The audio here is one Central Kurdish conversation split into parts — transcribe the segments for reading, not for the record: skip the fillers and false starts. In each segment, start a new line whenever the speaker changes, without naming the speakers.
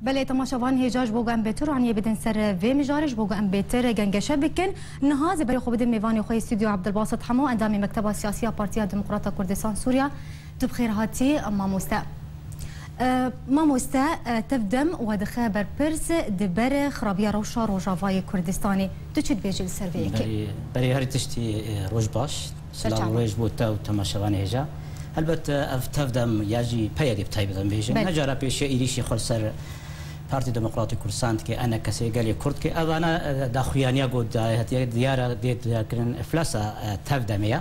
بله تماشاوان هجاج بوغ ام بتر عني بدن سر في مجارج بوغ ام بتر جنگشه بكن نهاز بري خو بدن ميوان خوي استوديو عبد الباسط حمو اندامي مكتبه السياسيه بارتيا ديمقراطيه كردستان سوريا تبخير هاتي ماموستا تفدم ودخابر برس دبر خرابيا روشا روجافاي كردستاني تشد بيجي السيرفي
بري هري تشتي روج باش سلام روج بوتا وتماشاوان هجا البته افتفدم یاجی پیادی بتایبدم بیشتر نجارا پیش ایریشی خالصر پارتی دموکراتی کردستان که انا کسی گلی کرد که اوانا داخویانیا گود دیار دید کرن افلاسا تفدمیا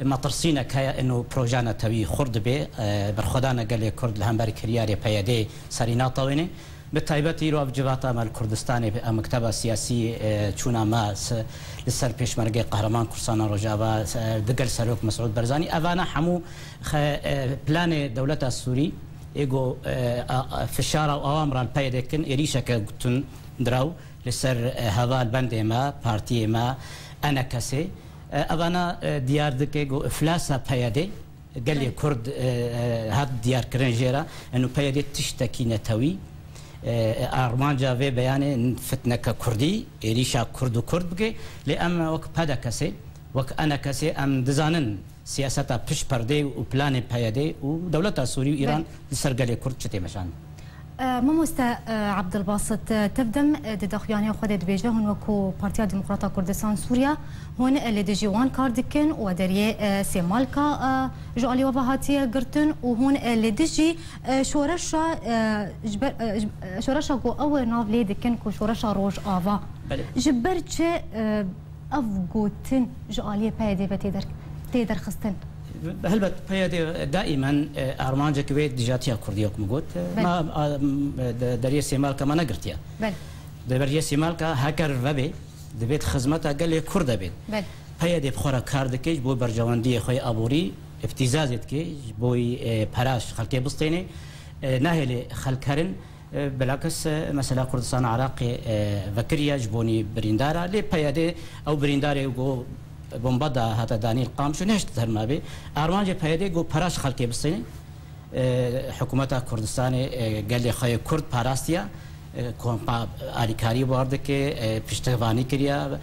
ما ترسينا كيا انه بروجانا توي خرد به برخدانا گلی کرد لهم بر کریاری پیادی سرینا طوینه بالتایبتی رو افجواتا مال کردستانی به مکتب سیاسی چونا ما لسر پیشمرگی قهرمان کردستان روجاوا دگل سروک مسعود برزانی اوانا حمو پلان دولت سوری ایگو فشار و اوامر الپیدا کن ایریشه که گتون دراو لسر هوا البند ما پارتی ما انا کسی اوانا دیار دکه گو افلاسا پیاده گلی کرد هاد دیار کرنجیرا انه پیاده تشتکی نتوی آرمان جاوی بیان فتنه کردی ایریشا کرد و کرد بگه لام وقت پدا کسی وقت انا کسی ام دزانن سیاستا پش پرده و پلان پیاده و دولت سوری و ایران سرگلی کرد چتی مشان
ماموستا عبد الباسط تفدم داخویانی خودت بیجه هون وکو پارتیا دموکراتا کردستان سوریا هون اللي دجيوان كاردكن ودريه سيمالكا جوالي وبهاتيه قرتن وهون اللي دجي شورشا كو اول ناف ليدكن كو شورشا روج افا جبرتش افغوتن جوالي بايدي بتيدر خستن
هلبت پیاده دائما ارمانجه که دیجاتیا کردی حکم گفت ما دریه سیمال که ما نگرتیا دریه سیمال که هکر وبی دبیت خدمت اگل کرد بید پیاده بخورا کارد که بو برجواندی خوی ابوری ابتزازت که بوی پراش خلقی بستینه نهل خلکرن بالعكس مثلا كردستان عراق فكريا جبوني بريندارا لي پیاده او برينداري جو بومبادا هذا دانيل قام شو نهشت ترما بي ارمان جي پیاده جو پراش خلقي بستين حكومت كردستان قال لي خي كرد باراستيا كومبا آریکاری وارد که پشتوانی کریا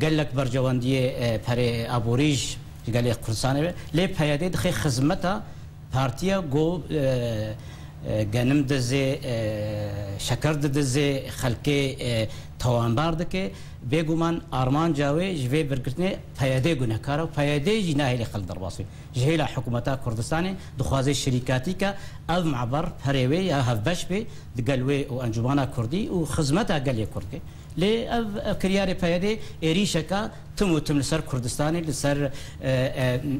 گلک برجواندی پر ابوریج گلی کردستان لی پیاده دخی خدمتا پارتیا گو گنم دزه شکر دزه خلقی توانبار دکه بگومان آرمان جاوی جوی برگرتنه پیاده گنهکارا و پیاده جناهی خلق درباسی جهیل حکومت کردستان دخوازه شرکاتی که او معبر پریوی یا هفبش به دگلوی و انجمانا کردی و خدمت گلی کردی لی او کریار پیاده ایریشکا تم لسر کردستانی لسر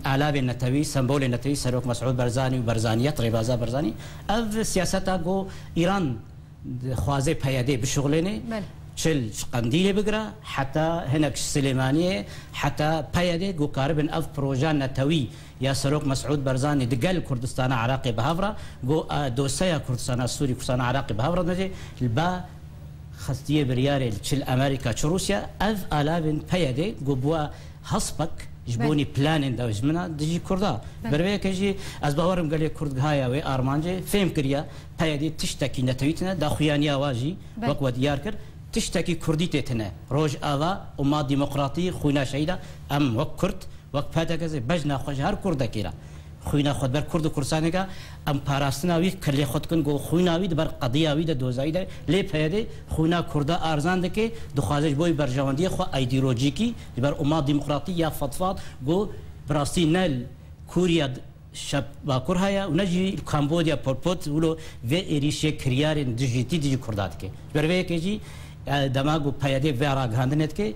علاب نتوی سمبول نتوی سروک مسعود برزانی و برزانیت ریبازا برزانی او سیاستا گو ایران خوازه پیاده بشغلینه شل قنديل بقرا حتى هناك سليمانيه حتى بايده جو قاربن اف بروجان نتوي يا سروك مسعود برزاني دقل كردستان عراقي بهافرا جو دوسيا كردستان السوري كردستان عراقي بهافرا نجي البا خستيه برياري تشل امريكا تشروسيا اف الافن بايده جو بوا حسبك جبوني بلان دوزمنا دجي كردا بروي كجي از باورم قال كرد هايا وي ارمانجي فهم كريا بايده تشتكي نتويتنا داخويانيا واجي وقت ديار كر تشتكي كرديتي تنا روج آوا وما ديمقراطي خوينا شهيدا أم وكرد وقت كذا بجنا خوش هر كرد كيرا خوينا خود بر كرد كرسانيكا أم باراستنا وي كله خود كن جو خوينا وي دبر قضية وي دوزاي ده ليه بهذا خوينا كردا أرزان دكي دخازج بوي برجواندي خو أيديولوجيكي دبر أما ديمقراطي يا فضفاض جو براستي نال كوريا شب باكورهايا ونجي كامبوديا بوربوت ولو في إيريشة كريار ديجيتي ديجي كرداتك بربيه كيجي دماغو پیاده ویرا گاندنت که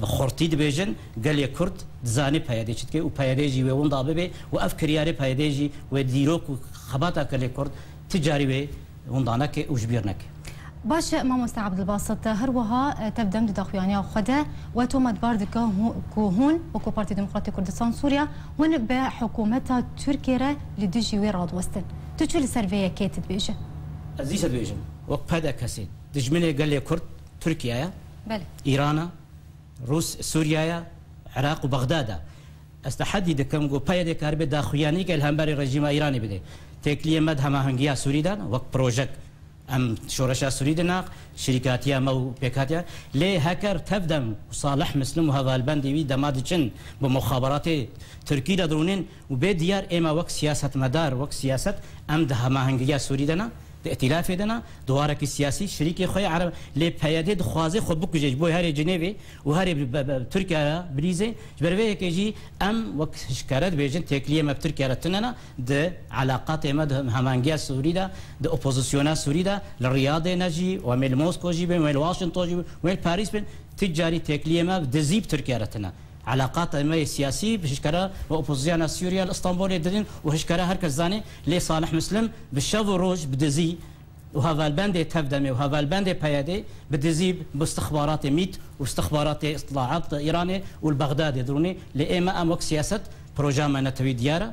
خورتید بیشن گلی کرد زانی پیاده چت که و پیاده جی و اون دابه به و افکریاره پیاده جی و دیروک و خباتا گلی کرد تجاری و اون دانا که اوجبیر نک.
باش ماموستا عبد الباسط هر وها تبدم داخویانیا خدا و تو مدبارد که هون وکو پارتی دموکراتی کردستان سوریا هون به حکومت ترکیه لدیجی و رادوستن. تو چه لسرویه کیت بیشه؟
ازیش بیشن وقت پیدا کسی. دجمنه قال لي كرد تركيا
بله
ايران روس سوريا عراق وبغداد استحدي دكم جو بايده كاربه داخوياني قال همبري رجيم ايراني بده تكليه مد هما هنگيا سوريدان وقت بروجكت ام شورشا سوري دنا شركاتيا مو بيكاتيا لي هاكر تبدم وصالح مسلم وهذا البندي دمادجن بمخابرات تركيا درونين وبديار اما وقت سياسه مدار وقت سياسه ام ده ما هنجيا سوري دنا ائتلاف دنا دوارك السياسي شريك خويا عرب لي بيادي دخوازي خو بوك جيج بو هاري جنيفي وهاري تركيا بريزي جبربي كيجي ام وقت شكارات بيجن تكليه ما بتركيا رتننا د علاقات مد همانجيا سوريدا د اوبوزيسيونا سوريدا للرياض نجي ومن موسكو جي ومن واشنطن جي ومن باريس تجاري تكليه ما دزيب تركيا رتنا علاقات ما سياسي بهشكرا واوبوزيسيون سوريا الاسطنبول يدرين وهشكرا هركز زاني لي صالح مسلم بالشافو روج بدزي وهذا البند تبدمي وهذا البند بيادي بدزي باستخبارات ميت واستخبارات اطلاعات ايراني والبغداد يدروني لاما ام وك سياسه بروجا نتوي ديارة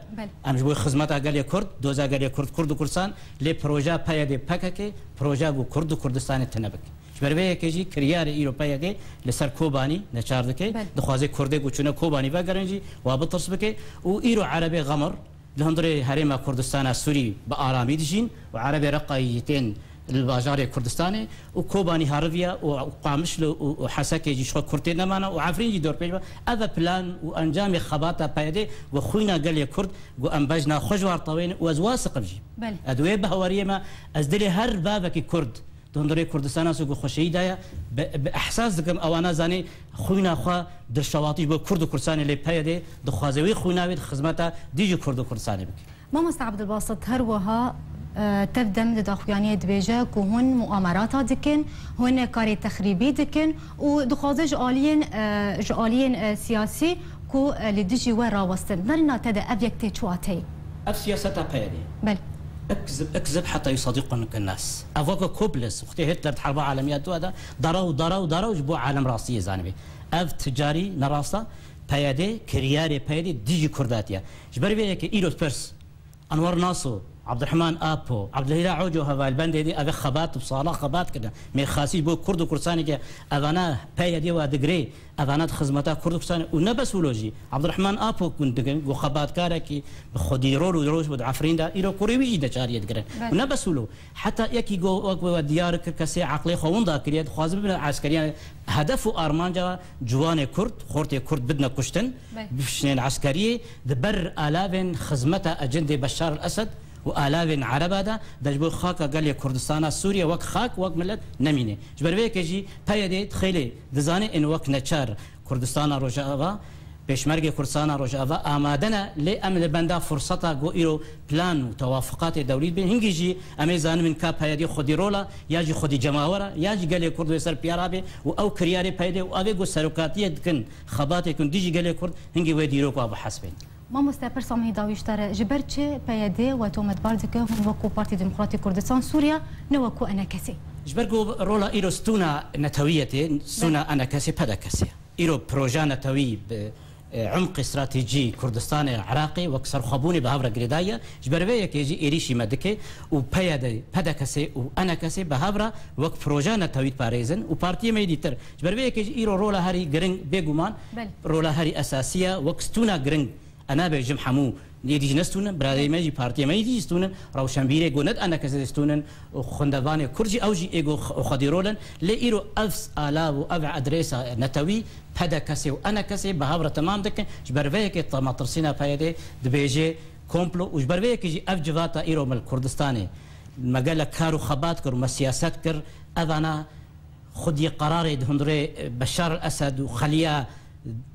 ام جبوي خدمتها قال يا كرد دوزا قال يا كرد وكردستان لي بروجا بيادي باكاكي بروجا كرد وكردستان تنبك جبربه كيجي كريار ايروبا كي لسر كوباني نشاردكي دخوازي كردي وچونه كوباني باگرنجي وابطرس بكي و ايرو عربي غمر لهندري هريما كردستان سوري بارامي دجين وعربي رقايتين الباجاري كردستاني وكوباني هارفيا وقامشلو وحساكي جي شو كرتين معنا وعفرينجي دور بيجوا هذا بلان وانجام خباطه بايدي وخوينا قال يا كرد وانبجنا خجوار طوين وازواسق بجي ادوي بهوريه ما ازدلي هر بابك كرد دندري كردستان سوق خوشي دايا باحساس دكم اوانا زاني خوينا خو در شواطئ بو كرد كردستان اللي بايدي دخوازوي خوينا بيد خدمته ديجي كرد كردستان بك
ماما عبد الباسط هروها تبدم داخوانية دبيجة كهون مؤامرات دكن هون كاري تخريبي دكن ودخوازج آليين سياسي كو لديجي ورا وستن نرنا تدا أبيكتي شواتي
السياسة بايدي
بل
اكذب حتى يصدقك الناس افوكا كوبلس اختي هتلر الحرب العالميه هذا ضروا جبوا عالم راسيه زانبي اف تجاري نراسه بايدي كرياري بايدي ديجي كرداتيا جبري بيك ايروس بيرس انور ناصو عبد الرحمن ابو عبد الهلال عوجو هذا البند دي ابي خبات بصاله خبات كده مي خاصي بو كرد وكردستاني كي انا بايدي ودغري انا خدمتها كرد وكردستاني ونبسولوجي عبد الرحمن ابو كنت وخبات كاركي بخدي رول ودروش بود عفرين دا ايرو كوريوي دا جاريه دغري ونبسولو حتى يكي جو ديار كسي عقلي خوندا كريد خازم عسكريان هدف ارمانجا جوان كرد خورتي كرد بدنا كشتن بشنين عسكريه دبر الافن خدمتها اجنده بشار الاسد وآلاف عرب هذا دجبو خاك قال يا كردستان سوريا وك خاك وك ملت نمينه جبر بيك يجي بايدي تخيلي دزاني ان وك نچار كردستان روجاوا بشمرگ كردستان روجاوا آمادنا لأمن بندا فرصتا جو إيرو بلان وتوافقات دولية بين هنجي أميزان من كاب بايدي خدي رولا ياجي خدي جماورا ياجي قال يا كرد يسر بيارابي أو كرياري بايدي وأبي جو سرقاتية كن خباتي كن ديجي قال يا كرد هنجي وديرو كابو حسبين
ما مستقبل سامي داويشتر جبرتشي بايدي وتومت باردك هم وكو بارتي ديمقراطي كردستان سوريا نوكو انا كسي
جبرجو رولا ايرو ستونا نتويتي ستونا انا كسي بدا كسي ايرو بروجا نتوي عمق استراتيجي كردستان عراقي وكسر خبوني بهافرا جريدايا جبربيه كيجي ايريشي مدكي وبايدي بدا كسي وانا كسي بهافرا وك بروجا نتوي باريزن وبارتي ميديتر جبربيه كيجي ايرو رولا هاري جرين بيغومان رولا هاري اساسيه وكستونا جرين أنا بجم حمو نيجي نستونن برادي ماجي بارتي ماجي نستونن روشنبيري جوند أنا كذا نستونن وخندواني كرجي أوجي إيجو خديرولن لإيرو أفس آلاف وأبع أدريسا نتوي بدا كسي وأنا كسي بهابرة تمام دك جبرفيك ما ترسينا بايدي دبيجي كومبلو وجبرفيك يجي أفجواتا إيرو من الكردستاني مجال كارو خبات كر مسياسات كر أذانا خدي قراري هندري بشار الأسد وخليا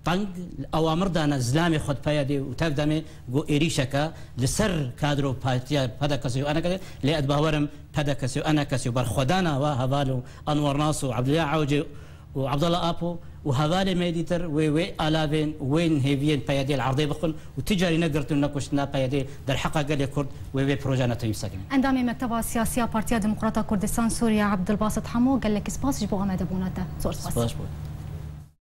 طنق اوامر دانا زلامي خد بايدي وتبدمي جو ايريشكا لسر كادرو باتيا بدا كسيو انا كذا لي ادباورم بدا كسيو انا كسيو بر خدانا وهبالو انور ناصو عبد الله عوجي وعبد الله ابو وهذا ميديتر وي الافين وين هيفين بايدي العرضي بخل وتجاري نقرت نكشنا بايدي در حقا قال كرد وي بروجانا تيمسكن
عندما مكتبه السياسيه بارتيا ديمقراطيه كردستان سوريا عبد الباسط حمو قال لك سباس جبو اماده بوناتا
سباس